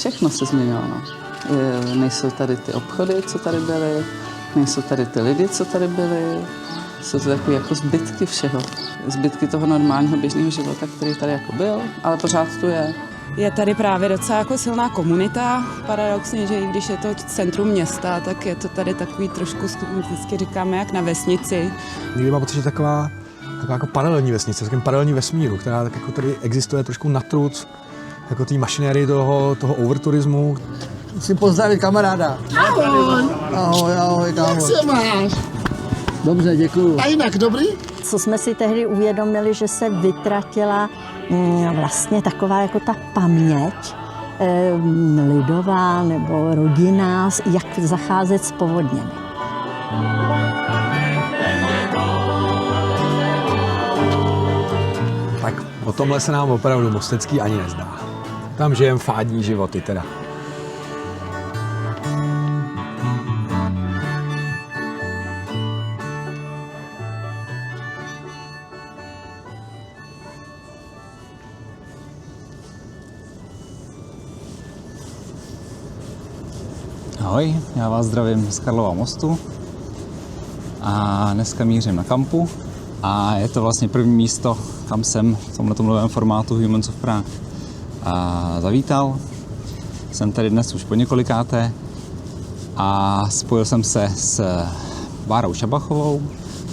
Všechno se změnilo. No. Nejsou tady ty obchody, co tady byly, nejsou tady ty lidi, co tady byli. Jsou to takové jako zbytky všeho. Zbytky toho normálního běžného života, který tady jako byl, ale pořád tu je. Je tady právě docela jako silná komunita. Paradoxně, že i když je to centrum města, tak je to tady takový trošku, vždycky říkáme, jak na vesnici. Někdy mám pocit, že taková jako paralelní vesnice, takovým paralelní vesmíru, která tak jako tady existuje trošku na truc, jako té mašinérie toho overturismu. Musím pozdravit kamaráda. Ahoj. Ahoj, kámo. Jak se máš? Dobře, děkuju. A jinak dobrý? Co jsme si tehdy uvědomili, že se vytratila vlastně taková jako ta paměť lidová nebo rodinná, jak zacházet s povodněmi. Tak o tomhle se nám opravdu Mostecký ani nezdá. Tam žijem fádní životy teda. Ahoj, já vás zdravím z Karlova mostu a dneska mířím na kampu a je to vlastně první místo, kam jsem v tomto novém formátu Humans of Prague zavítal. Jsem tady dnes už po několikáté a spojil jsem se s Bárou Šabachovou,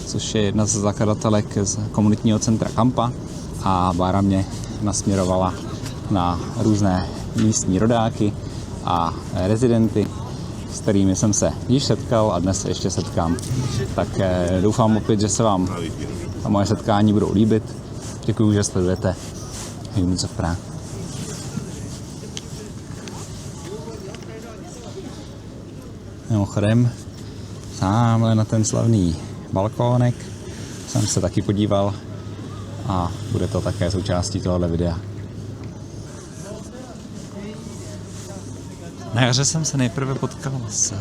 což je jedna ze zakladatelek z komunitního centra Kampa, a Bára mě nasměrovala na různé místní rodáky a rezidenty, s kterými jsem se již setkal a dnes se ještě setkám. Tak doufám opět, že se vám ta moje setkání budou líbit. Děkuji, že sledujete Humans of Prague. Mimochodem, tamhle na ten slavný balkónek jsem se taky podíval a bude to také součástí tohoto videa. Na jaře jsem se nejprve potkal s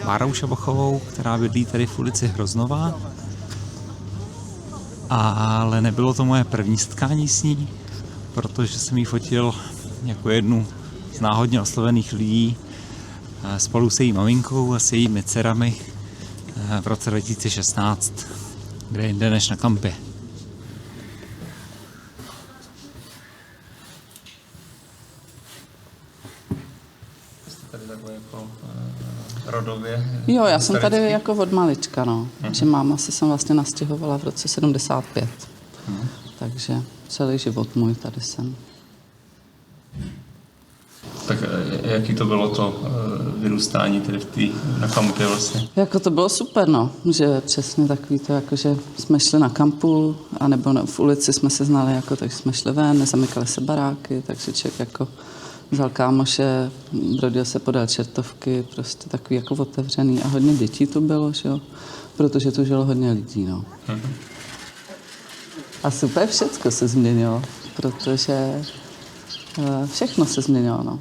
Bárou Šabachovou, která bydlí tady v ulici Hroznová, ale nebylo to moje první setkání s ní, protože jsem ji fotil jako jednu z náhodně oslovených lidí spolu se její maminkou a s jejími dcerami v roce 2016, kde jinde než na kampě. Tady takové jako rodově? Jo, já jsem tady jako od malička, no. Že máma se jsem vlastně nastěhovala v roce 75. Takže celý život můj tady jsem. Tak jaký to bylo to vyrůstání tady na kampě vlastně? Jako to bylo super, no. Že přesně takový to, jako že jsme šli na kampu, anebo v ulici jsme se znali, jako, takže jsme šli ven, nezamykaly se baráky, takže člověk jako vzal kámoše, brodil se podél čertovky, prostě takový jako otevřený a hodně dětí tu bylo, že jo, protože tu žilo hodně lidí, no. A super všecko se změnilo, protože všechno se změnilo, no.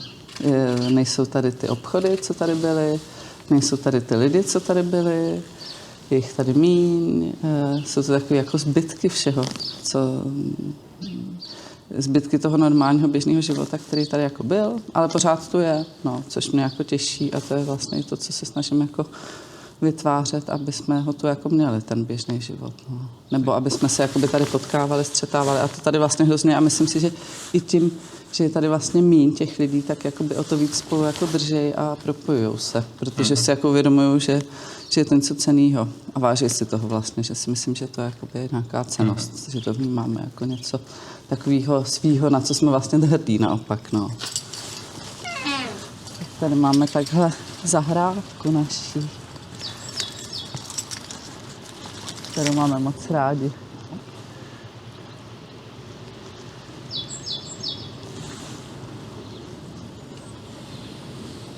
Nejsou tady ty obchody, co tady byly, nejsou tady ty lidi, co tady byli, je jich tady míň, jsou to takové jako zbytky všeho, zbytky toho normálního běžného života, který tady jako byl, ale pořád tu je, no, což mě jako těší a to je vlastně to, co se snažím jako vytvářet, aby jsme ho tu jako měli, ten běžný život. No. Nebo aby jsme se jakoby tady potkávali, střetávali a to tady vlastně hrozně a myslím si, že i tím, že je tady vlastně míň těch lidí, tak jakoby o to víc spolu jako držej a propojujou se, protože si jako uvědomují, že je to něco cenného a váží si toho vlastně, že si myslím, že to je jakoby nějaká cennost, že to vnímáme jako něco takového svýho, na co jsme vlastně hrdí naopak, no. Tak tady máme takhle zahrádku naší, kterou máme moc rádi.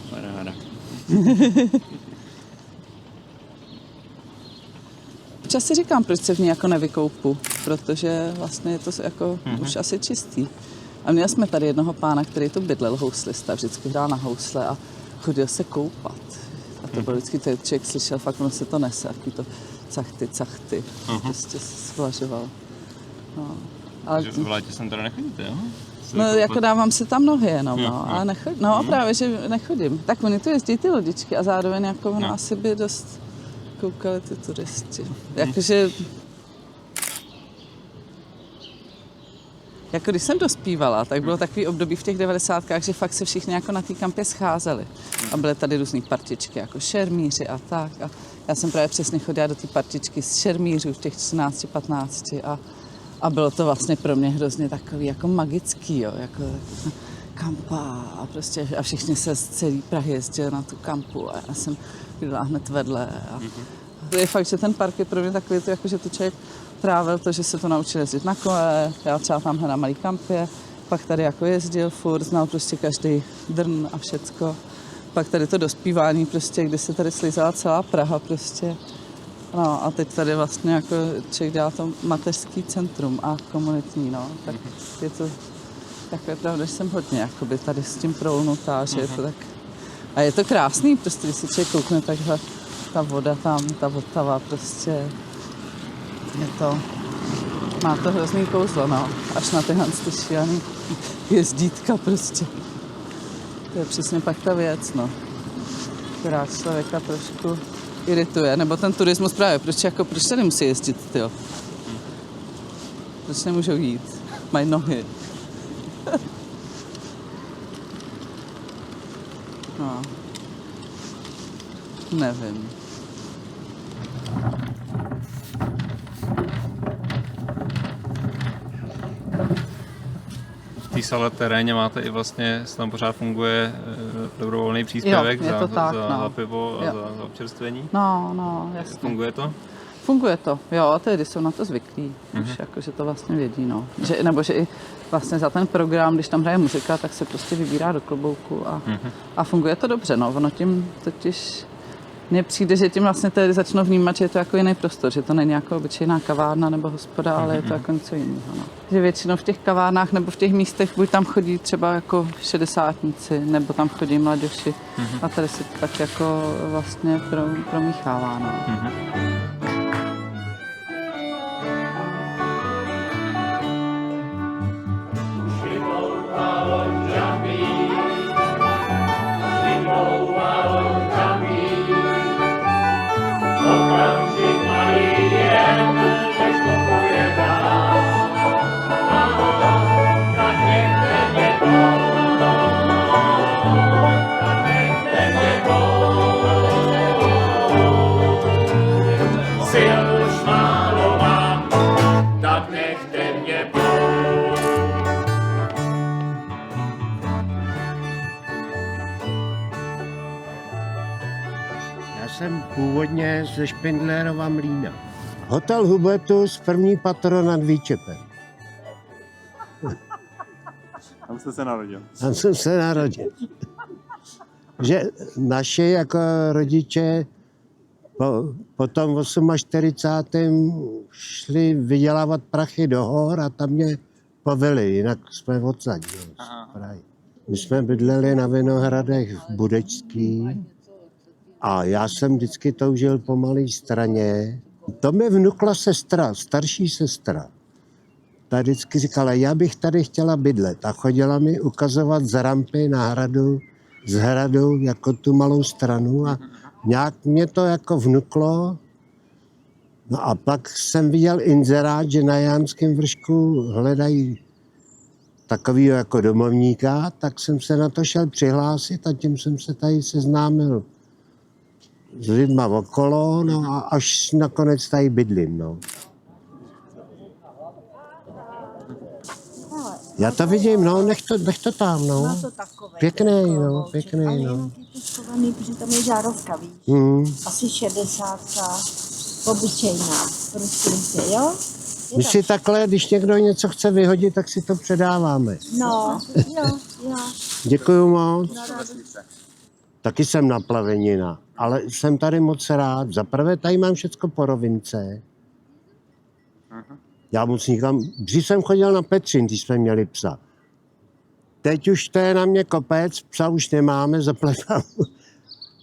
Paráda. Občas si říkám, proč se v ní jako nevykoupu, protože vlastně je to jako už asi čistý. A měli jsme tady jednoho pána, který tu bydlel, houslista, vždycky hrál na housle a chodil se koupat. A to byl vždycky, ten člověk slyšel, fakt ono se to nese, jaký to cachty, prostě se svlažoval. No. Ale Takže v létě sem teda nechodíte, jo? No, jako dávám si tam nohy jenom, no, ale nechodím. No, právě, že nechodím. Tak oni tu jezdí ty lodičky a zároveň jako no, asi by dost koukali ty turisti. Jakože... Jako když jsem dospívala, tak bylo takový období v těch 90kách, že fakt se všichni jako na té kampě scházeli. A byly tady různý partičky, jako šermíři a tak. A já jsem právě přesně chodila do té partičky z šermířů v těch 14, 15 a bylo to vlastně pro mě hrozně takový jako magický, jo, jako kampa a prostě a všichni se z celé Prahy jezdili na tu kampu a já jsem bydlela hned vedle. A je fakt, že ten park je pro mě takový, to, jako, že to člověk trávil to, že se to naučil jezdit na kole, já třeba tamhle na malý kampě, pak tady jako jezdil furt, znal prostě každý drn a všecko. Pak tady to dospívání prostě, kdy se tady slízala celá Praha prostě. No a teď tady vlastně jako člověk dělá to mateřský centrum a komunitní, no, tak je to takové pravda, že jsem hodně jakoby tady s tím prolnutá, že je to tak. A je to krásný, prostě když si člověk koukne takhle, ta voda tam, ta Vltava prostě, je to, má to hrozný kouzlo, no, až na tyhle ty šílený jezdítka prostě. To je přesně pak ta věc, no, která člověka trošku irituje, nebo ten turismus právě, proč tady musí jezdit, tyjo? Proč nemůžou jít? Mají nohy. No. Nevím. V té sale teréně máte i vlastně, tam pořád funguje dobrovolný příspěvek Jo, je to tak, no. za pivo a Jo. za občerstvení. No, jasně. Funguje to? Funguje to, jo, a tedy jsou na to zvyklí, už jako, že to vlastně vědí, no. Že, nebo že i vlastně za ten program, když tam hraje muzika, tak se prostě vybírá do klobouku a funguje to dobře, no. Ono tím totiž mně přijde, že tím vlastně tedy začnou vnímat, že je to jako jiný prostor, že to není jako obyčejná kavárna nebo hospoda, ale je to jako něco jiného. No. Že většinou v těch kavárnách nebo v těch místech buď tam chodí třeba jako šedesátníci, nebo tam chodí mladěši a tady se to tak jako vlastně promíchává. No. Já jsem původně ze Špindlérova Mlýna. Hotel Hubertus, první patro nad Výčepem. Tam jste se narodil. Tam jsem se narodil. Že naši jako rodiče po tom 48. šli vydělávat prachy do hor a tam mě poveli, jinak jsme odsaď. My jsme bydleli na Vinohradech v Budečský a já jsem vždycky toužil po malé straně. To mi vnukla sestra, starší sestra. Ta vždycky říkala, já bych tady chtěla bydlet a chodila mi ukazovat z rampy na hradu, z hradu jako tu malou stranu a nějak mě to jako vnuklo. No a pak jsem viděl inzerát, že na Jánském vršku hledají takovýho jako domovníka, tak jsem se na to šel přihlásit a tím jsem se tady seznámil s lidma okolo, no a až nakonec tady bydlím, no. Já to vidím, no, nech to tam, no. Pěkný, no, pěkný, no. Schovaný, protože tam je žárovka, víš? Asi 60, obyčejná, prosím tě, jo? My si takhle, když někdo něco chce vyhodit, tak si to předáváme. No, jo. Děkuju moc. Taky jsem na plavenina, ale jsem tady moc rád. Za prvé tady mám všecko po rovince. Já moc nikam... Dřív jsem chodil na Petřin, když jsme měli psa. Teď už to je na mě kopec, psa už nemáme, zapletám.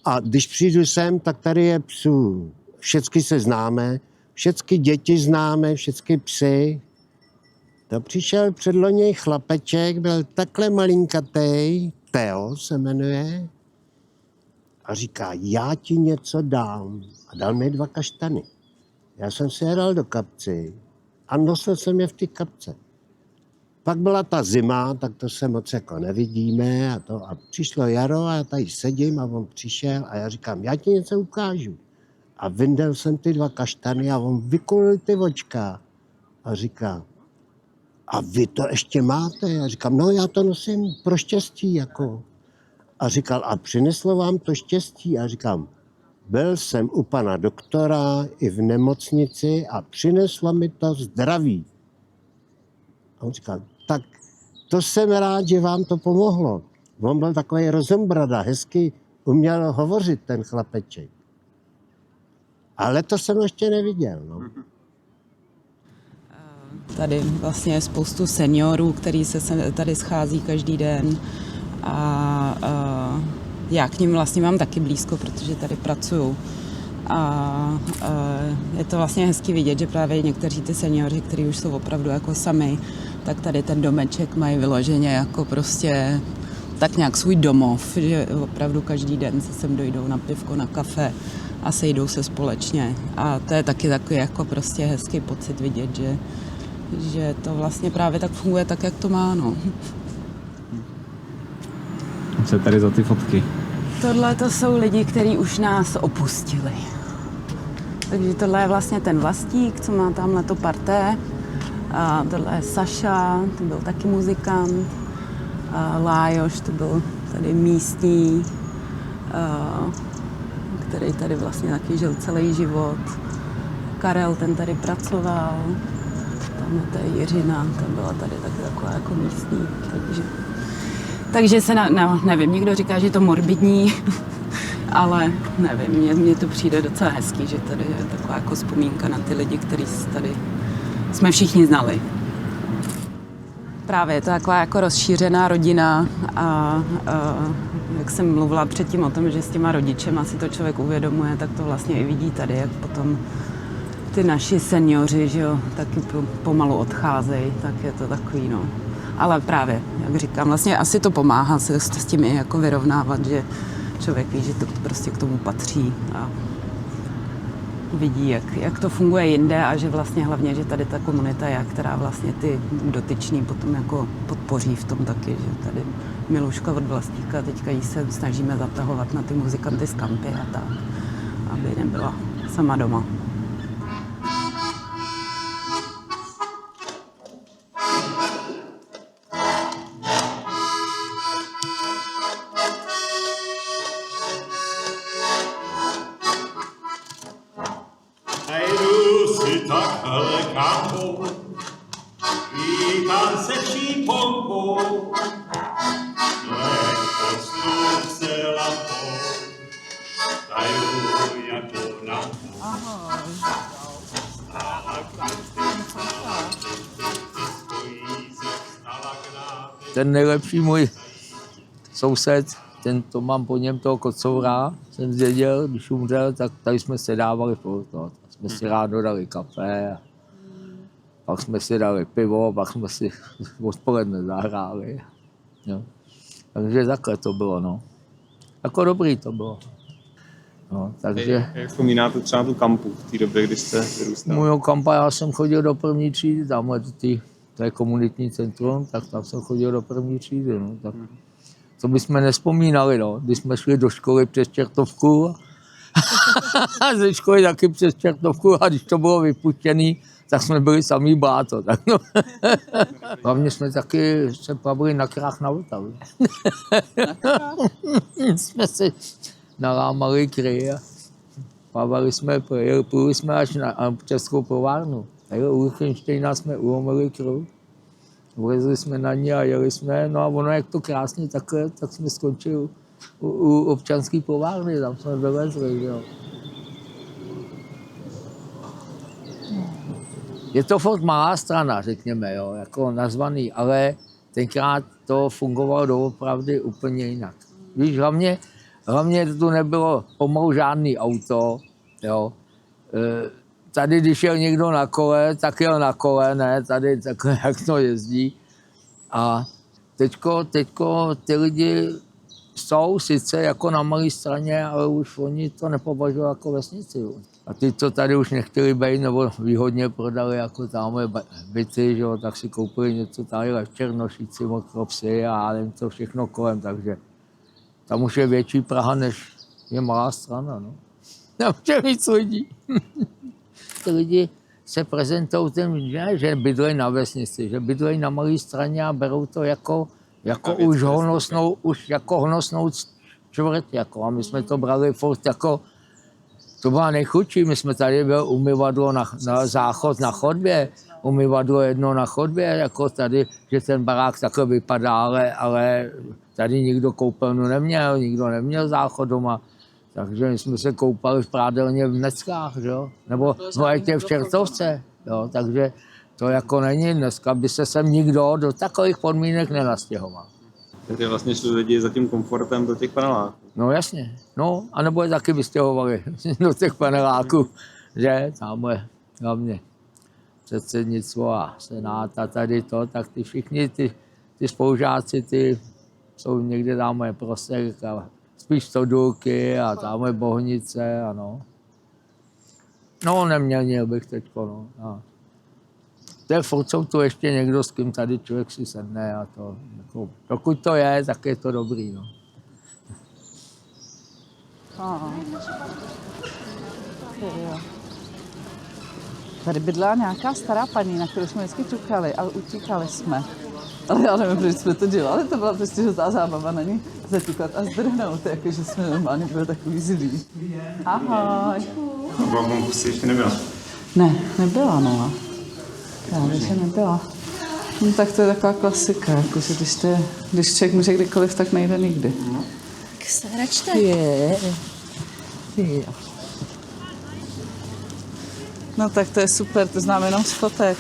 A když přijdu sem, tak tady je psů. Všecky se známe, všecky děti známe, všecky psy. To přišel předloni chlapeček, byl takhle malinkatej, Teo se jmenuje, a říká, já ti něco dám. A dal mi 2 kaštany. Já jsem si je dal do kapci a nosil jsem je v té kapce. Pak byla ta zima, tak to se moc jako nevidíme a přišlo jaro a já tady sedím a on přišel a já říkám, já ti něco ukážu. A vyndal jsem ty 2 kaštany a on vykulil ty očka a říká, a vy to ještě máte? Já říkám, no já to nosím pro štěstí jako. A říkal, a přineslo vám to štěstí? A říkám, byl jsem u pana doktora i v nemocnici a přineslo mi to zdraví. A on říkal, tak to jsem rád, že vám to pomohlo. On byl takový rozembrada, hezky uměl hovořit ten chlapeček. Ale to jsem ještě neviděl. No. Tady vlastně je spoustu seniorů, který se tady schází každý den a já k nim vlastně mám taky blízko, protože tady pracuju. A je to vlastně hezky vidět, že právě někteří ty seniori, kteří už jsou opravdu jako sami, tak tady ten domeček mají vyloženě jako prostě tak nějak svůj domov, že opravdu každý den se sem dojdou na pivko, na kafe a sejdou se společně. A to je taky takový jako prostě hezký pocit vidět, že to vlastně právě tak funguje tak, jak to má, no. Co je tady za ty fotky? Tohle to jsou lidi, kteří už nás opustili. Takže tohle je vlastně ten Vlastík, co má tamhle to parté. A tohle je Saša, to byl taky muzikant. A Lájoš, to byl tady místní, který tady vlastně taky žil celý život. Karel, ten tady pracoval. Tamhle to je Jiřina, ta byla tady taky taková jako místní. Takže se, nevím, někdo říká, že je to morbidní, ale nevím, mně to přijde docela hezký, že tady je taková jako vzpomínka na ty lidi, který tady jsme všichni znali. Právě je to taková jako rozšířená rodina a jak jsem mluvila předtím o tom, že s těma rodičema si to člověk uvědomuje, tak to vlastně i vidí tady, jak potom ty naši seniori, že jo, taky pomalu odcházejí, tak je to takový, no. Ale právě, jak říkám, vlastně asi to pomáhá se s tím i jako vyrovnávat, že člověk ví, že to prostě k tomu patří a vidí, jak to funguje jinde a že vlastně hlavně, že tady ta komunita je, která vlastně ty dotyční potom jako podpoří v tom taky, že tady Miluška od Vlastíka, teďka jí se snažíme zatahovat na ty muzikanty z kampy a tak, aby nebyla sama doma. Najdu si takhle kámou, vítám se vší pompou, let pod slunce lampou, tajú jako lampou. Ten nejlepší můj soused, ten to mám po něm toho kocoura, jsem zvěděl, když umřel, tak tady jsme se dávali furt. Jsme si ráno dali kafe, pak jsme si dali pivo, pak jsme si odpoledne zahráli. Jo. Takže takhle to bylo, no. Jako dobrý to bylo. No, takže... Jak vzpomínáte třeba tu kampu v té době, kdy jste vyrůstal? Můj kampa, já jsem chodil do první třídy, tamhle to je komunitní centrum, tak tam jsem chodil do první třídy, no. Tak to bychom nespomínali, no. Když jsme šli do školy přes Čertovku, ze školy taky přes Čertovku a když to bylo vypuštěné, tak jsme byli samý bláto. Tak no. Hlavně jsme taky se plavili na krách na Vltavě. Jsme si nalámali kryje a plavali jsme, pluli jsme až na Českou provárnu. U Lichtenštejna jsme ulomili kruh. Vlezli jsme na ní a jeli jsme, no a ono jak to krásně takhle, tak jsme skončili u občanské plovárny, tam jsme vylezli, jo. Je to furt malá strana, řekněme, jo, jako nazvaný, ale tenkrát to fungovalo doopravdy úplně jinak. Víš, hlavně tu nebylo pomalu žádný auto, jo. tady, když jel někdo na kole, tak jel na kole, ne, tady takhle, jak to jezdí. A teďko ty lidi jsou sice jako na Malé Straně, ale už oni to nepovažují jako vesnici. A ty, co tady už nechtěli být, nebo výhodně prodali jako tamhle byty, že jo, tak si koupili něco tady v Černošíci, Mokropsy a já nevím, co všechno kolem, takže tam už je větší Praha, než je Malá Strana, no. Tam je víc lidí. Ty lidi se prezentují tím, že bydlejí na vesnici, že bydlejí na Malé Straně a berou to jako honosnou čtvrt, jako. A my jsme to brali furt jako, to byla nejchudší, my jsme tady byl umyvadlo na záchod na chodbě, umyvadlo jedno na chodbě, jako tady, že ten barák takhle vypadá, ale tady nikdo koupelnu neměl, nikdo neměl záchod doma. Takže my jsme se koupali v prádelně v Neckách, jo? Nebo v Čertovce, jo? Takže to jako není, dneska by se sem nikdo do takových podmínek nenastěhoval. Takže vlastně šli lidi za tím komfortem do těch paneláků. No jasně, no, anebo je taky vystěhovali do těch paneláků, že tamhle hlavně předsednictvo a senát a tady to, tak ty všichni ty spolužáci, ty jsou někde tamhle Prosek a spíš Stodulky a tamhle Bohnice, ano. No, neměl bych teďko, no. A furt jsou tu ještě někdo, s kým tady člověk si sedne a to, jako, dokud to je, tak je to dobrý, no. Tady bydlela nějaká stará paní, na kterou jsme vždycky ťukali, ale utíkali jsme. Ale já nevím, proč jsme to dělali, to byla prostě žádná zábava na ní zaťukat a zdrhnout, jakože jsme normálně byli takový zlí. Ahoj. Vám prostě ještě nebyla? Ne, nebyla, no. Já vím, že nebyla. No tak to je taková klasika, jakože když člověk může kdykoliv, tak nejde nikdy. Tak se račte. Je. No tak to je super, to znám jenom z fotek.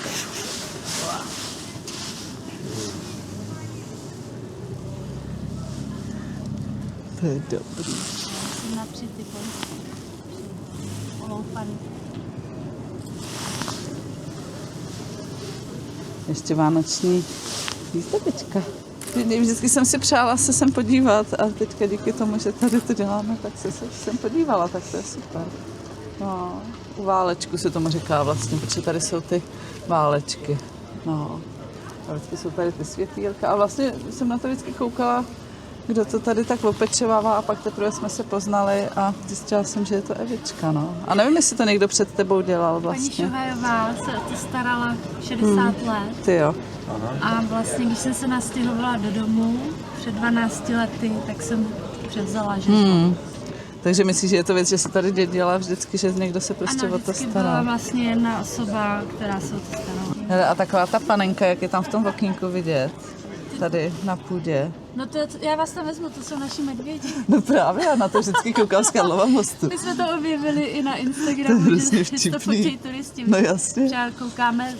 To je dobrý. Jsem napřed ty oloupaný. Ještě vánoční výzdobička. Vždycky jsem si přála se sem podívat a teďka díky tomu, že tady to děláme, tak se sem podívala, tak to je super. No, u válečku se tomu říká vlastně, protože tady jsou ty válečky. No, a vždycky jsou tady ty světýlka a vlastně jsem na to vždycky koukala, kdo to tady tak opečovává a pak teprve jsme se poznali a zjistila jsem, že je to Evička, no. A nevím, jestli to někdo před tebou dělal vlastně. Paní Šovajová se o to starala 60 let. Ty jo. A vlastně, když jsem se nastěhovala do domu před 12 lety, tak jsem převzala žezlo. Takže myslíš, že je to věc, že se tady dělá vždycky, že někdo se prostě o to stará? Byla vlastně jedna osoba, která se o to starala. Hele, a taková ta panenka, jak je tam v tom okýnku vidět, tady na půdě. No to, já vás tam vezmu, to jsou naši medvědi. No právě, já na to vždycky koukám z Karlova mostu. My jsme to objevili i na Instagramu, že to fotí turisti. No jasně. Třeba koukáme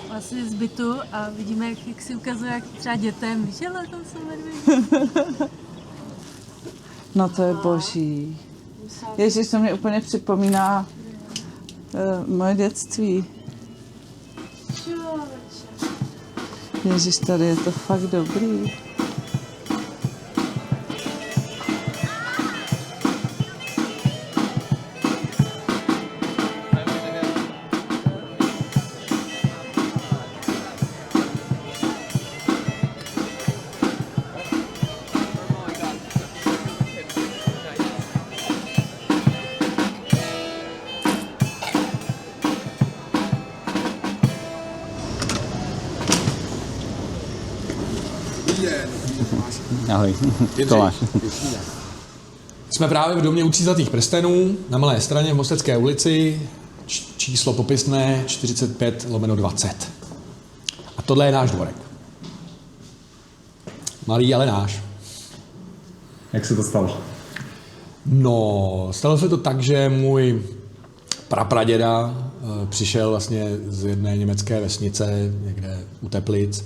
vlastně z bytu a vidíme, jak si ukazuje, jak třeba dětem, víš, ale tam jsou medvědi. No to je boží. Ježiš, to mě úplně připomíná moje dětství. Ježiš, tady je to fakt dobrý. Ahoj, Tomáš. Jsme právě v domě Utřízlatých prstenů na Malé Straně v Mostecké ulici, číslo popisné 45/20. A tohle je náš dvorek. Malý, ale náš. Jak se to stalo? No, stalo se to tak, že můj prapraděda přišel vlastně z jedné německé vesnice někde u Teplic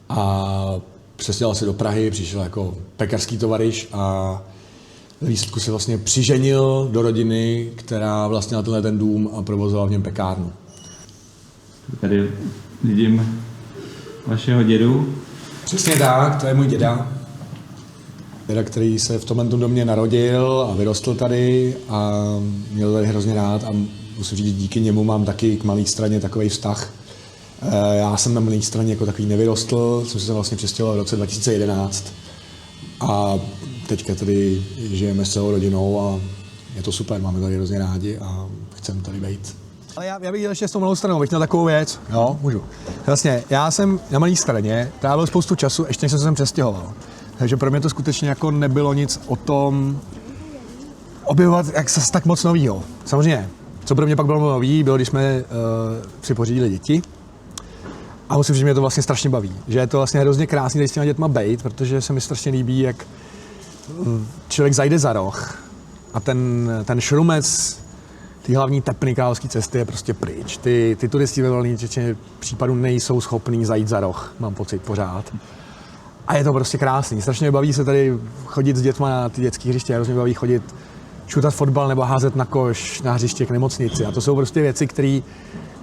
a přestěhoval se do Prahy, přišel jako pekařský tovariš a ve výsledku se vlastně přiženil do rodiny, která vlastnila tenhle ten dům a provozovala v něm pekárnu. Tady vidím vašeho dědu. Přesně tak, to je můj děda. Děda, který se v tomhle domě narodil a vyrostl tady a měl tady hrozně rád a musím říct, díky němu mám taky k Malé Straně takový vztah. Já jsem na Malé Straně jako takový nevyrostl, jsem se vlastně přestěhoval v roce 2011 a teďka tady žijeme s celou rodinou a je to super, máme tady hrozně rádi a chceme tady být. Ale já bych jel ještě s tou Malou Stranou, bych měl takovou věc, jo, můžu. Vlastně, já jsem na Malé Straně trávil spoustu času, ještě než jsem se sem přestěhoval. Takže pro mě to skutečně jako nebylo nic o tom objevovat jak se tak moc novýho. Samozřejmě, co pro mě pak bylo nový, bylo, když jsme si pořídili děti. A musím říct, že mě to vlastně strašně baví. Že je to vlastně hrozně krásný tady s těma dětma bejt, protože se mi strašně líbí, jak člověk zajde za roh a ten šrumec té hlavní tepny královské cesty je prostě pryč. Ty turisti ve volné většině případů nejsou schopní zajít za roh, mám pocit pořád. A je to prostě krásný. Strašně mě baví se tady chodit s dětma na ty dětské hřiště, hrozně baví chodit šutat fotbal nebo házet na koš na hřiště k nemocnici. A to jsou prostě věci, které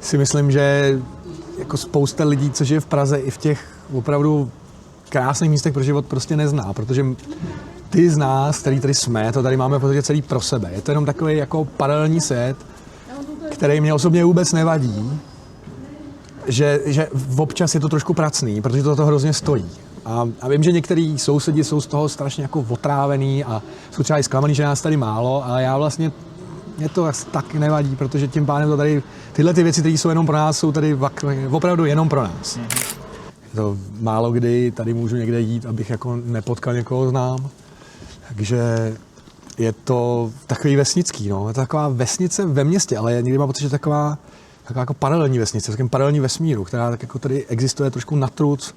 si myslím, že jako spousta lidí, co žije v Praze i v těch opravdu krásných místech pro život prostě nezná, protože ty z nás, který tady jsme, to tady máme prostě celý pro sebe. Je to jenom takový jako paralelní svět, který mě osobně vůbec nevadí, že občas je to trošku pracný, protože to hrozně stojí. A vím, že některý sousedi jsou z toho strašně jako otrávený a jsou třeba i zklamaný, že nás tady málo, ale já vlastně mě to tak nevadí, protože tím pádem to tady, tyhle ty věci, které jsou jenom pro nás, jsou tady opravdu jenom pro nás. To málo kdy tady můžu někde jít, abych jako nepotkal někoho znám. Takže je to takový vesnický, no. Je to taková vesnice ve městě, ale někdy mám pocit, že taková jako paralelní vesnice, takovým paralelní vesmíru, která tak jako tady existuje trošku natruc,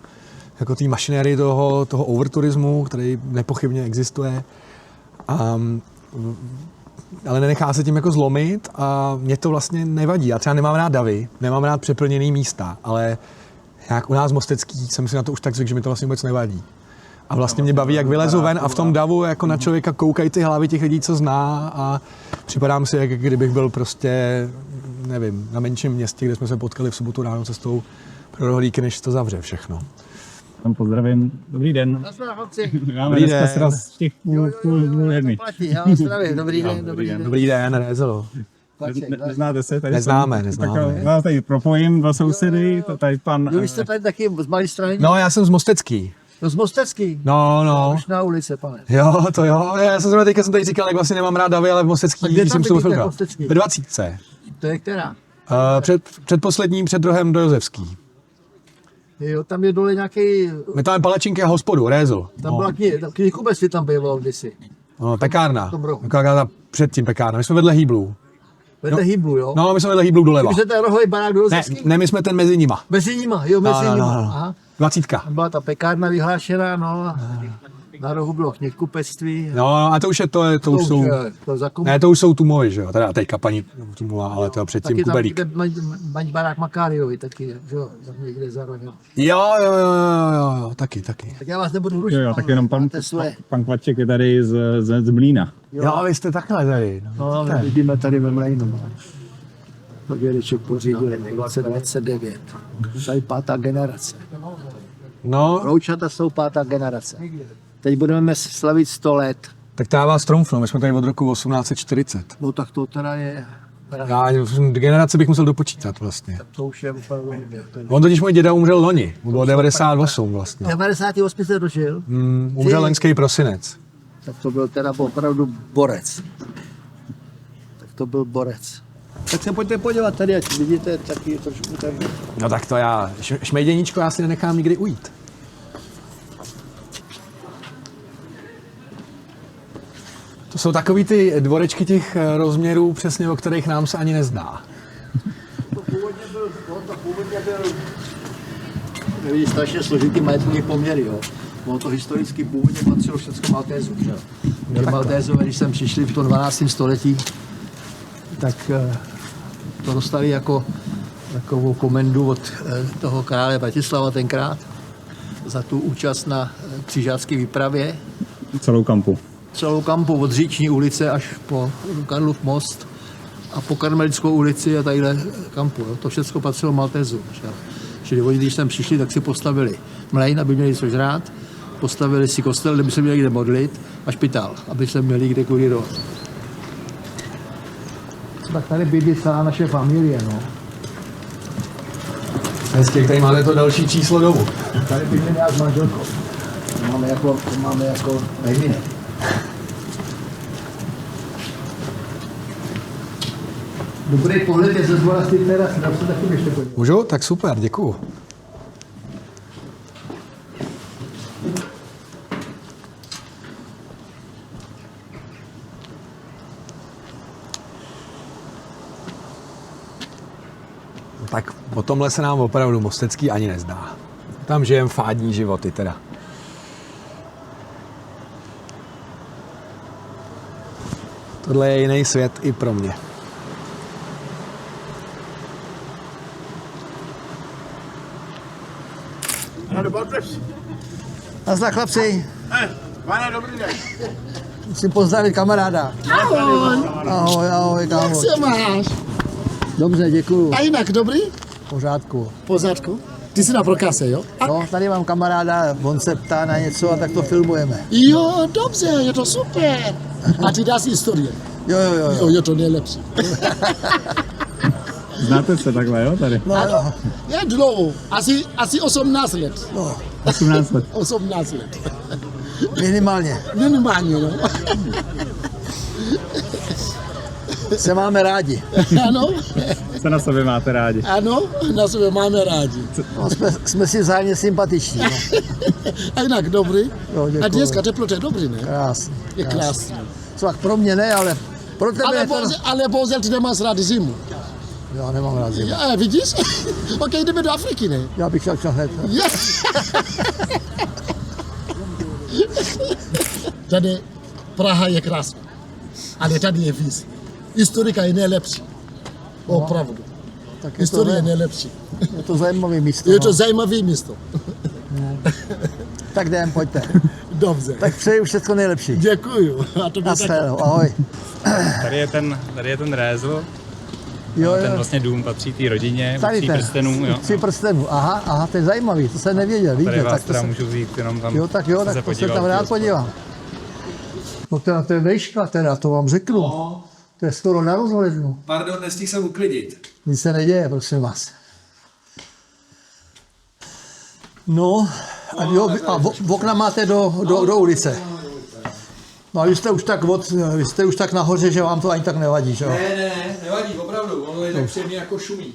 jako té mašinérii toho overturismu, který nepochybně existuje. Ale nenechá se tím jako zlomit a mě to vlastně nevadí. Já třeba nemám rád davy, nemám rád přeplněný místa, ale jak u nás Mostecký jsem si na to už tak zvykl, že mi to vlastně vůbec nevadí. A vlastně mě baví, jak vylezu ven a v tom davu jako na člověka koukají ty hlavy těch lidí, co zná a připadám si, jak kdybych byl prostě, nevím, na menším městě, kde jsme se potkali v sobotu ráno cestou pro rohlíky, než to zavře všechno. Tam pozdravím. Dobrý den. Dobrý den. Z těch půl jedny. Dobrý den, Rézelo. Neznáte se? Tady Neznáme. Tak vás tady propojím, dva sousedy, tady pan... Vy jste tady taky z Malé Strany? No, já jsem z Mostecký. No z Mostecký? No. Už na ulici, pane. Jo, to jo. Já jsem teďka tady říkal, jak vlastně nemám rád davy, ale v Mostecký jsem se ufiltroval. Ve 20. To je která? Předposledním, před rohem do Josefský. Jo, tam je dole nějaký... My tam máme palačinky a hospodu, Rézl. Tam byla knihkupectví tam bylo kdysi. No, pekárna. Před tím pekárna. My jsme vedle Hýblů. Vedle Hýblu, jo? No, my jsme vedle Hýblů doleva. Vy jste ten rohový barák do Josefský? Ne, my jsme ten mezi nima. Mezi nima, jo, mezi nima. Aha. 20. Byla ta pekárna vyhlášená, no. Na rohu bylo knihkupectví. No, a to už je to už jsou... Ne, to už jsou Tumovy, že jo? Teda teďka paní Tumová, ale to předtím Kubelík. Taky tam mají barák Makáriovi, taky, že jo? Někde za rohem. Jo, taky. Tak já vás nebudu rušit. Jo, tak jenom pan Kvaček je tady z Mlína. Jo, vy jste takhle tady. No, vidíme tady ve Mlejnu. To dědeček pořídil 2029. Tady 5. generace. No. Roučata jsou 5. generace. Teď budeme slavit 100 let. Tak to já vás trumfnu, my jsme tady od roku 1840. No tak to teda je... Já generace bych musel dopočítat vlastně. Tak to už je opravdu... On totiž můj děda umřel loni, mu bylo 98 vlastně. 98 jste dožil? Umřel loňský prosinec. Tak to byl teda opravdu borec. Tak to byl borec. Tak se pojďte podívat tady, ať vidíte taky trošku tady. No tak to já, šmejděníčko já si nenechám nikdy ujít. To jsou takový ty dvorečky těch rozměrů, přesně o kterých nám se ani nezdá. To původně byl strašně složitý majetkový poměry, jo. Bylo to historicky původně patřilo všechno Maltézu, že jo. Maltézové, když sem přišli v tom 12. století, tak to dostali jako takovou komendu od toho krále Bratislava tenkrát za tu účast na křižácké výpravě. Celou kampu. celou kampu od Říční ulice až po Karlův most a po Karmelickou ulici a tadyhle kampu. Jo. To všechno patřilo Maltézům. Čili oni, když tam přišli, tak si postavili mlejn, aby měli co žrát, postavili si kostel, kde by se měli kde modlit, a špitál, aby se měli kde kurírovat. Tak tady bydlí celá naše familie, no. Hezky, tady máte to další číslo domu. Tady bydlím já s manželkou. To máme jako jediné. Dobrý pohled je ze dvora z té terasy, tam se taky ještě podívat. Můžu? Tak super, děkuju. Tak o tomhle se nám opravdu Mostecký ani nezdá. Tam žijem fádní životy teda. Tohle je jiný svět i pro mě. Nazdar, chlapci. Pane, dobrý den. Musím pozdravit kamaráda. Ahoj. Ahoj, kámo. Jak se máš? Dobře, děkuju. A jinak dobrý? V pořádku. V pořádku. Ty jsi na prokase, jo? No, tady mám kamaráda, on se ptá na něco a tak to filmujeme. Jo, dobře, je to super. A ty dáš historie. Jo. Jo, je to nejlepší. Znáte se takhle, jo, tady? No, Ano, je dlouho. Asi 18 let. no, 18 let. 18 let. minimálně. Minimálně, no. Se máme rádi. Ano, Se na sobě máte rádi. ano, na sebe máme rádi. No, jsme si vzájemně sympatiční. No. A jinak dobrý. Jo, děkuju. A dneska teplota je dobrý, ne? Krásný. Je krásný. Co tak pro mě ne, ale pro tebe je to... Ale bohužel ty nemáš rád zimu. Já nemám rád zimu. Vidíš? Ok, jdeme do Afriky, ne? Já bych šel hned. Yes. Tady Praha je krásná, ale tady je víc. Historika je nejlepší. Opravdu. Tak Historie je nejlepší. Je to zajímavé místo. Je to zajímavé místo. Tak jdem, pojďte. Dobře. Tak přeji všechno nejlepší. Děkuju. A to Naschledanou, ahoj. Tady je ten rézl, Jo, ten vlastně dům patří té rodině, tady Tří ten. prstenů, jo. Tří prstenů, aha, to je zajímavý, to jsem nevěděl, Tady vidíte. vás To teda se... můžu vzít jenom tam. Jo, tak to se tam rád podívám. No teda to je vejška, teda, to vám řeknu. No. To je skoro na rozhlednu. Pardon, nestihl jsem uklidit. Nic se neděje, prosím vás. No, a v okna máte do ulice. No a vy jste už tak nahoře, že vám to ani tak nevadí, že jo? Ne, nevadí, opravdu, ono je tak příjemně jako šumí.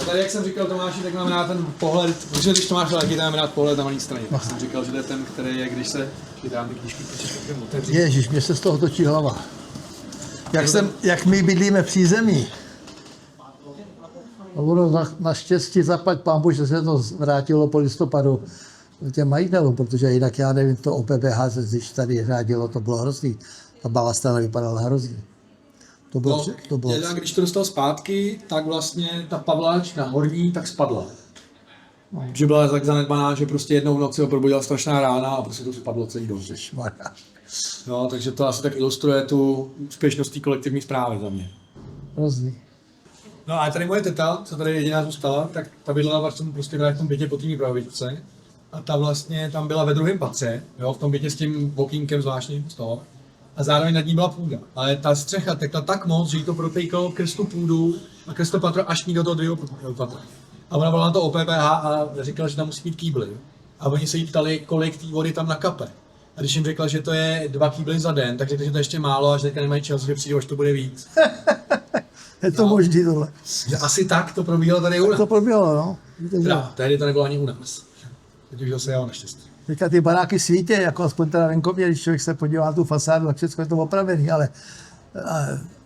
A tady, jak jsem říkal Tomáši, tak mám rád ten pohled, protože když Tomáš taky mám rád pohled na malý straně, tak jsem říkal, že to je ten, který je, když se dám ty knížky otevřít. Ježíš, mě se z toho točí hlava. Jak my bydlíme v přízemí. No ono naštěstí zaplať pánbu, že se to vrátilo po listopadu těm majitelům, protože jinak já nevím, to OPPH, když tady řádilo, to bylo hrozný. Ta balastana vypadala hrozně. To bylo... Když to dostal zpátky, tak vlastně ta pavláč na horní tak spadla. Že byla tak zanedbaná, že prostě jednou v noci ho probudila strašná rána a prostě to spadlo celý dom. No, takže to asi tak ilustruje tu úspěšnost té kolektivní správy za mě. Hrozný. No a tady moje teta, co tady jediná zůstala, tak ta bydlela prostě v tom bytě po té Prahovičce. A ta vlastně tam byla ve druhém patře, jo, v tom bytě s tím okýnkem zvláštním z toho. A zároveň nad ní byla půda. Ale ta střecha tekla tak moc, že jí to protejkalo krz tu půdu a krz to patro až do toho druhého patra. A ona volala na to OPPH a říkala, že tam musí být kýbly. A oni se jí ptali, kolik té vody tam nakape. A když jim řekla, že to je 2 kýbly za den, tak řekli, že to je ještě málo a že teďka nemají čas, že přijde, až to bude víc. Je to možný tohle. Že asi tak to probíhalo tady u nás. To proběhlo, no. Teda, tehdy to nebylo ani u nás. Teď už zase jelo naštěstí. Teďka ty baráky svítí, jako aspoň teda venkovně, když člověk se podívá na tu fasádu, tak všechno je to opravený,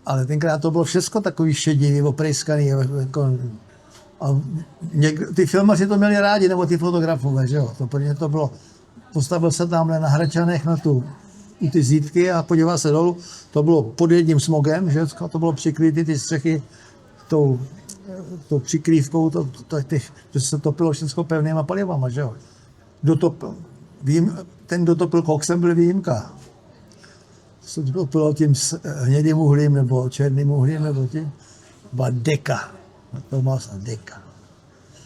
ale tenkrát to bylo všechno takový šedivý, oprejskaný. Jako, a ty filmaři to měli rádi, nebo ty fotografové, že jo. To pro ně to bylo, postavil se tamhle na Hračanech u ty zítky a podíval se dolů. To bylo pod jedním smogem, že to bylo přikrytý ty střechy tou přikrývkou, že se topilo všechno pevnýma palivama, že jo. Ten, kdo topil koksem, byl výjimka. se to bylo tím hnědým uhlím nebo černým uhlím nebo tím. Byla deka. Tomáš a deka.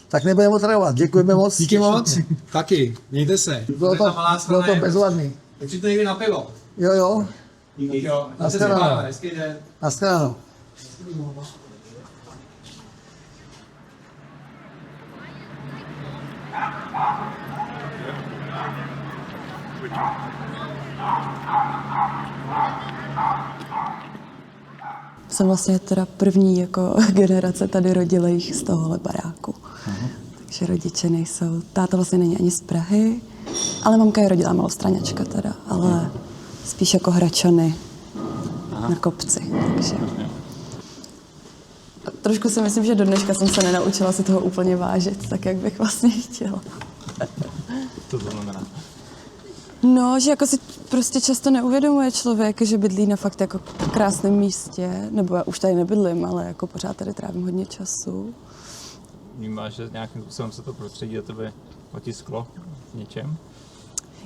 Tak nebudeme otravovat. Děkujeme moc. Díky moc. Taky. Mějte se. Bylo to bezvadný. Tak si to někdy na pivo. Jo. Díky. Jo. Naschledanou. Hezký den. Naschledanou. Jsem vlastně teda první jako generace tady rodilých z tohohle baráku. Takže rodiče nejsou. Táta vlastně není ani z Prahy, ale mamka je rodilá Malostraňačka teda, ale spíš jako Hračany na kopci. Takže. A trošku si myslím, že do dneška jsem se nenaučila si toho úplně vážit, tak jak bych vlastně chtěla. To znamená? No, že jako si prostě často neuvědomuje člověk, že bydlí na fakt jako krásném místě, nebo já už tady nebydlím, ale jako pořád tady trávím hodně času. Vnímáš, že nějakým způsobem se to prostředí do tebe otisklo v něčem?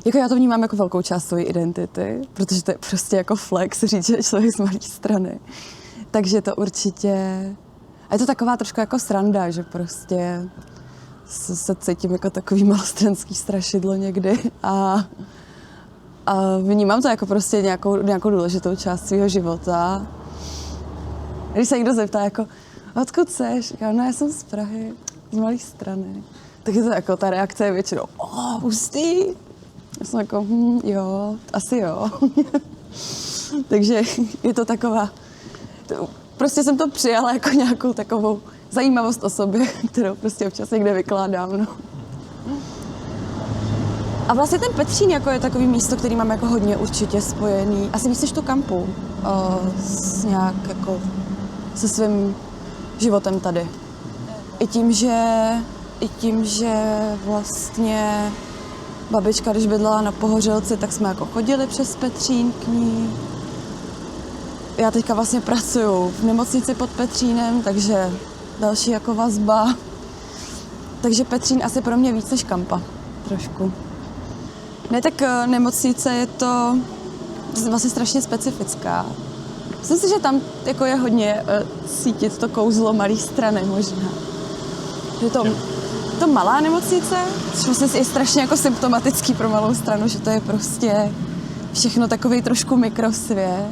Jako já to vnímám jako velkou část své identity, protože to je prostě jako flex říct, že je člověk z malé strany. Takže to určitě... A je to taková trošku jako sranda, že prostě se cítím jako takový malostranský strašidlo někdy a vnímám to jako prostě nějakou důležitou část svého života. Když se někdo zeptá jako, odkud seš? Říkám, no já jsem z Prahy, z malé strany. Tak je to jako ta reakce je většinou, hustý. Já jsem jako, jo, asi jo. Takže je to taková, prostě jsem to přijala jako nějakou takovou zajímavost o sobě, kterou prostě občas někde vykládám, no. A vlastně ten Petřín jako je takový místo, který mám jako hodně určitě spojený, asi víc než tu Kampu, nějak jako se svým životem tady. I tím, že vlastně babička, když bydlela na Pohořelci, tak jsme jako chodili přes Petřín k ní. Já teďka vlastně pracuju v nemocnici pod Petřínem, takže další jako vazba. Takže Petřín asi pro mě víc než Kampa, trošku. Ne, tak nemocnice je to vlastně strašně specifická. Myslím si, že tam jako je hodně cítit to kouzlo malé strany možná. Je to malá nemocnice, což vlastně je strašně jako symptomatický pro malou stranu, že to je prostě všechno takový trošku mikrosvět.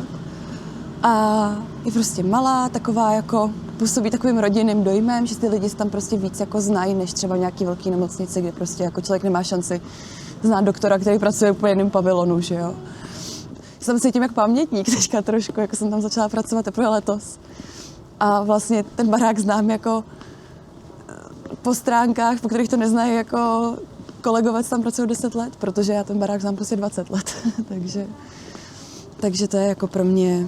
A je prostě malá, taková jako působí takovým rodinným dojmem, že ty lidi tam prostě víc jako znají, než třeba v nějaký velký nemocnici, kde prostě jako člověk nemá šanci znát doktora, který pracuje úplně jiném pavilonu, že jo. Jsem cítím jak pamětník teďka trošku, jako jsem tam začala pracovat teprve letos. A vlastně ten barák znám jako po stránkách, po kterých to neznají jako kolegové, co tam pracují 10 let, protože já ten barák znám prostě 20 let. Takže to je jako pro mě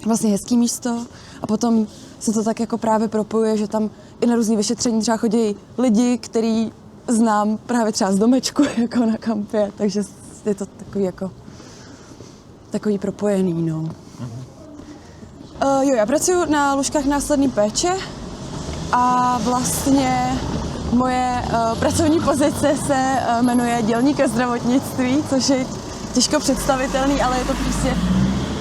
vlastně hezký místo. A potom se to tak jako právě propojuje, že tam i na různý vyšetření třeba chodí lidi, který znám právě třeba z domečku, jako na Kampě, takže je to takový jako takový propojený, no. Jo, já pracuji na lůžkách následné péče a vlastně moje pracovní pozice se jmenuje dělník zdravotnictví, což je těžko představitelný, ale je to prostě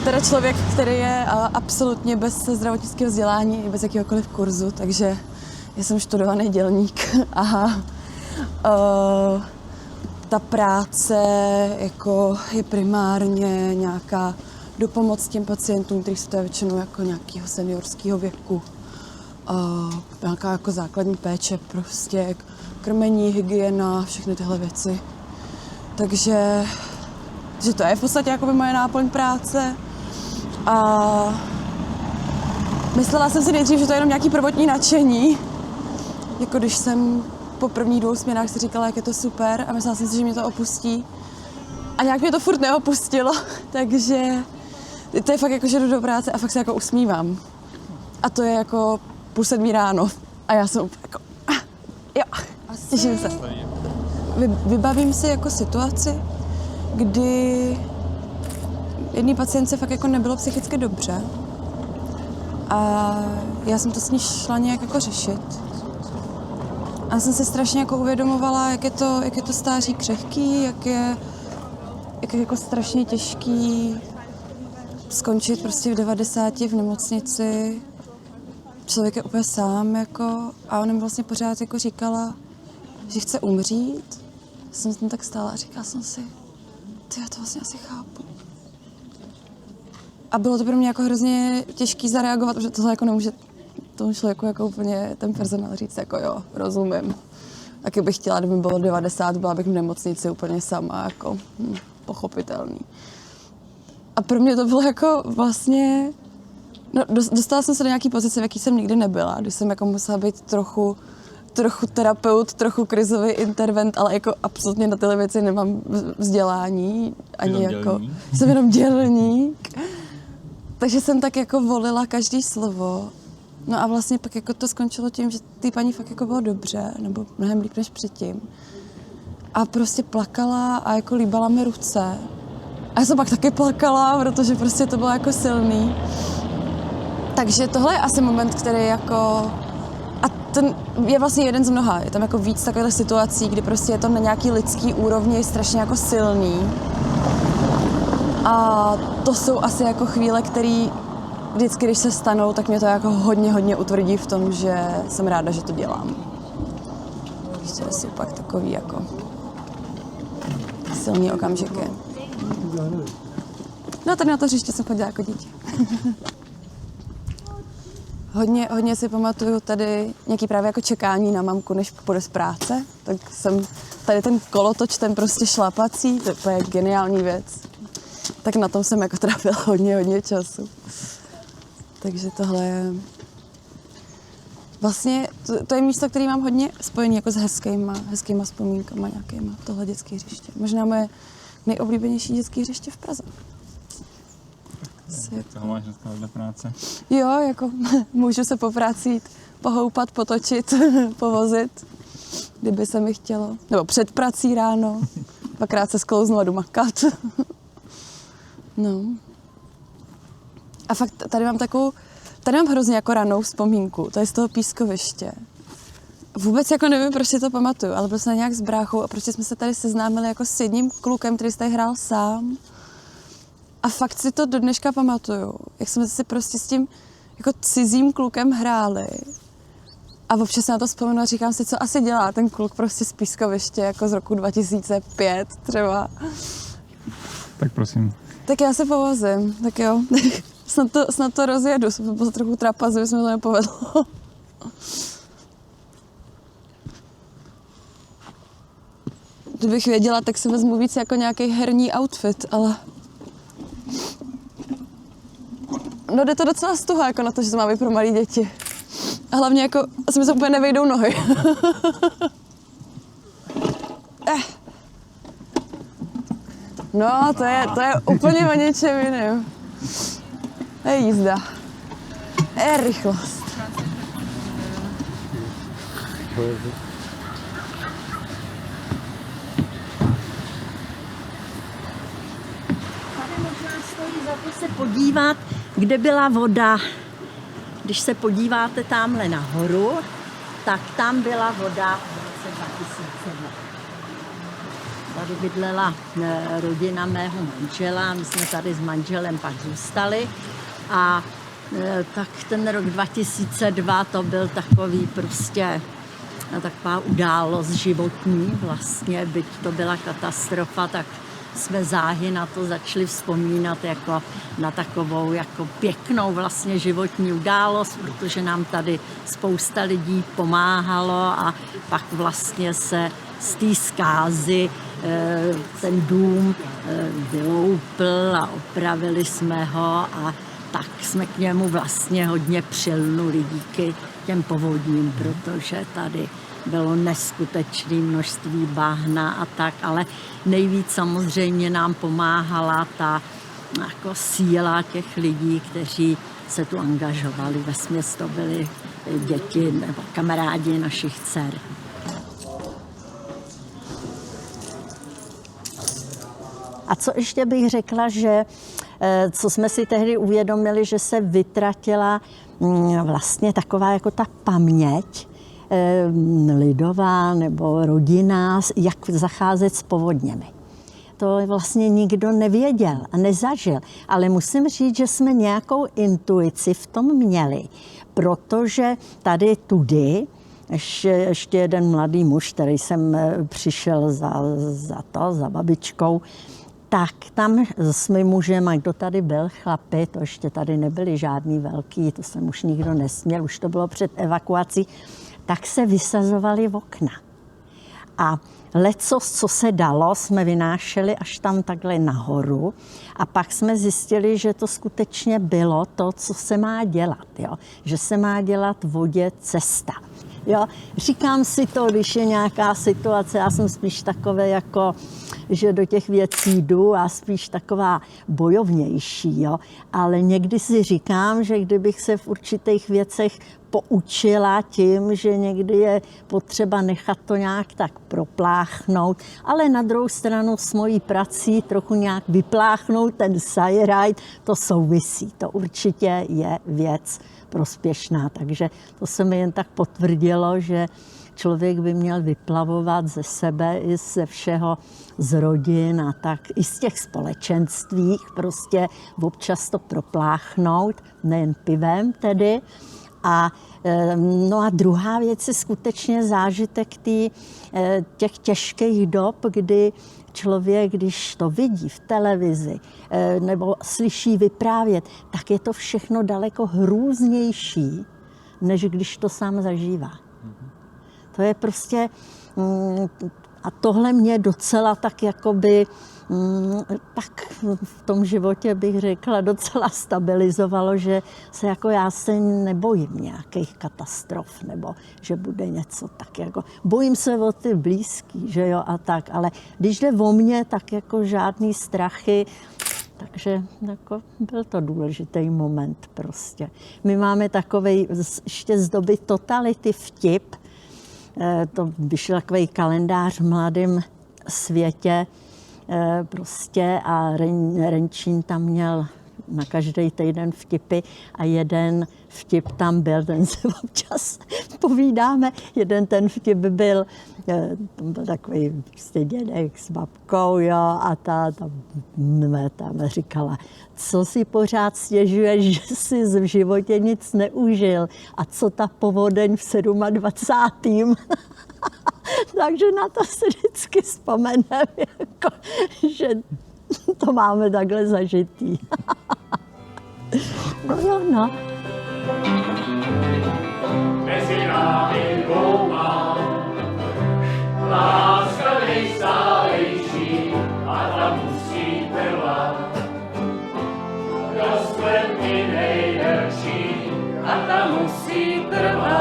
teda člověk, který je absolutně bez zdravotnického vzdělání i bez jakéhokoliv kurzu, takže já jsem študovaný dělník a ta práce jako je primárně nějaká dopomoc těm pacientům, kteří jsou většinou jako nějakého seniorského věku. Nějaká jako základní péče, prostě krmení, hygiena, všechny tyhle věci. Takže že to je v podstatě jako moje náplň práce. A myslela jsem si nejdřív, že to je jenom nějaký prvotní nadšení. Jako když jsem po prvních 2 směnách si říkala, jak je to super a myslela jsem si, že mě to opustí. A nějak mě to furt neopustilo, takže to je fakt jako, že jdu do práce a fakt se jako usmívám. A to je jako 6:30 ráno. A já jsem jako, jo, těším se. Vybavím si jako situaci, kdy jedné pacientce fakt jako nebylo psychicky dobře. A já jsem to s ní šla nějak jako řešit. A jsem si strašně jako uvědomovala, jak je to stáří křehký, jak je jako strašně těžký skončit prostě v 90 v nemocnici, člověk je úplně sám, jako, a ona mi vlastně pořád jako říkala, že chce umřít. Jsem tam tak stála a říkala jsem si, já to vlastně asi chápu. A bylo to pro mě jako hrozně těžký zareagovat, protože tohle jako nemůže tomu člověku jako úplně ten personál říct, jako jo, rozumím. Taky bych chtěla, kdyby bylo 90, byla bych v nemocnici úplně sama, jako pochopitelný. A pro mě to bylo jako vlastně, no, dostala jsem se do nějaký pozice, v jaký jsem nikdy nebyla, když jsem jako musela být trochu terapeut, trochu krizový intervent, ale jako absolutně na tyhle věci nemám vzdělání, ani jako, jsem jenom dělník. Takže jsem tak jako volila každý slovo. No a vlastně pak jako to skončilo tím, že té paní fakt jako bylo dobře, nebo mnohem líp než předtím. A prostě plakala a jako líbala mi ruce. A já jsem pak taky plakala, protože prostě to bylo jako silný. Takže tohle je asi moment, který jako... A ten je vlastně jeden z mnoha. Je tam jako víc takových situací, kdy prostě je to na nějaký lidský úrovni strašně jako silný. A to jsou asi jako chvíle, které vždycky, když se stanou, tak mě to jako hodně utvrdí v tom, že jsem ráda, že to dělám. Prostě jsou pak takový jako silný okamžiky. No tady na to hřiště jsem chodila jako dítě. Hodně si pamatuju tady nějaký právě jako čekání na mamku, než půjde z práce. Tak jsem tady ten kolotoč, ten prostě šlapací, to je geniální věc. Tak na tom jsem jako trávila hodně času. Takže tohle je... Vlastně to je místo, které mám hodně spojené jako s hezkýma vzpomínkama nějakýma, tohle dětské hřiště. Možná moje nejoblíbenější dětské hřiště v Praze. Toho máš dneska vedle práce? Jo, jako můžu se po práci jít pohoupat, potočit, povozit, kdyby se mi chtělo. Nebo před prací ráno, dvakrát se sklouznu a jdu makat. No. A fakt tady mám hrozně jako ranou vzpomínku, to je z toho pískoviště. Vůbec jako nevím, proč si to pamatuju, ale byl jsem nějak s bráchou a prostě jsme se tady seznámili jako s jedním klukem, který tady hrál sám. A fakt si to do dneška pamatuju, jak jsme si prostě s tím jako cizím klukem hráli. A občas na to vzpomenu a říkám si, co asi dělá ten kluk prostě z pískoviště, jako z roku 2005 třeba. Tak prosím. Tak já se povozím, tak jo. snad to rozjedu, jsem byl trochu trapas, aby se mi to nepovedlo. Kdybych věděla, tak si vezmu víc jako nějaký herní outfit, ale... No jde to docela stuha, jako na to, že to má být pro malé děti. A hlavně jako, asi mi se úplně nevejdou nohy. No, to je úplně o něčem jiném. To je jízda. Je rychlost. Tady možná stojí za to se podívat, kde byla voda. Když se podíváte tamhle nahoru, tak tam byla voda v roce 2002. Tady bydlela rodina mého manžela, my jsme tady s manželem pak zůstali a tak ten rok 2002 to byl takový prostě taková událost životní vlastně, byť to byla katastrofa, tak jsme záhy na to začali vzpomínat jako na takovou jako pěknou vlastně životní událost, protože nám tady spousta lidí pomáhalo a pak vlastně se z té zkázy ten dům vyloupl a opravili jsme ho a tak jsme k němu vlastně hodně přilnuli díky těm povodním, protože tady bylo neskutečné množství bahna a tak, ale nejvíc samozřejmě nám pomáhala ta jako síla těch lidí, kteří se tu angažovali. Vesměs to byly děti nebo kamarádi našich dcer. A co ještě bych řekla, že co jsme si tehdy uvědomili, že se vytratila vlastně taková jako ta paměť lidová nebo rodinná, jak zacházet s povodněmi. to vlastně nikdo nevěděl a nezažil. Ale musím říct, že jsme nějakou intuici v tom měli, protože tady tudy ještě jeden mladý muž, který jsem přišel za babičkou, tak tam s mým mužem, a kdo tady byl, chlapi, to ještě tady nebyli žádný velký, to jsem už nikdo nesměl, už to bylo před evakuací, tak se vysazovali v okna. A lecos, co se dalo, jsme vynášeli až tam takhle nahoru a pak jsme zjistili, že to skutečně bylo to, co se má dělat, jo? Že se má dělat vodě cesta. Jo? Říkám si to, když je nějaká situace, já jsem spíš takové jako, že do těch věcí jdu a spíš taková bojovnější, jo? Ale někdy si říkám, že kdybych se v určitých věcech poučila tím, že někdy je potřeba nechat to nějak tak propláchnout, ale na druhou stranu s mojí prací trochu nějak vypláchnout ten sajrajt, to souvisí, to určitě je věc prospěšná, takže to se mi jen tak potvrdilo, že člověk by měl vyplavovat ze sebe i ze všeho, z rodin a tak i z těch společenstvích, prostě občas to propláchnout, nejen pivem tedy. A no a druhá věc je skutečně zážitek těch těžkých dob, kdy člověk, když to vidí v televizi nebo slyší vyprávět, tak je to všechno daleko hrůznější, než když to sám zažívá. To je prostě, a tohle mě docela tak jakoby, tak v tom životě bych řekla, docela stabilizovalo, že se jako já se nebojím nějakých katastrof, nebo že bude něco tak jako, bojím se o ty blízký, že jo, a tak, ale když jde o mě, tak jako žádný strachy, takže jako byl to důležitý moment prostě. My máme takovej, ještě z doby totality vtip, to vyšel takový kalendář v mladém světě prostě a Renčín tam měl na každý týden vtipy a jeden vtip tam byl, ten se občas povídáme, jeden ten vtip byl, tam byl takový prostě dědek s babkou, jo, a ta tam říkala, co si pořád stěžuješ, že jsi v životě nic neužil a co ta povodeň v 27. Takže na to si vždycky vzpomeneme, jako, že to máme takhle zažitý. No jo, no. Mezi námi dvouma láska nejstálejší a ta musí trvat. Rozkvet i nejdelší a ta musí trvat.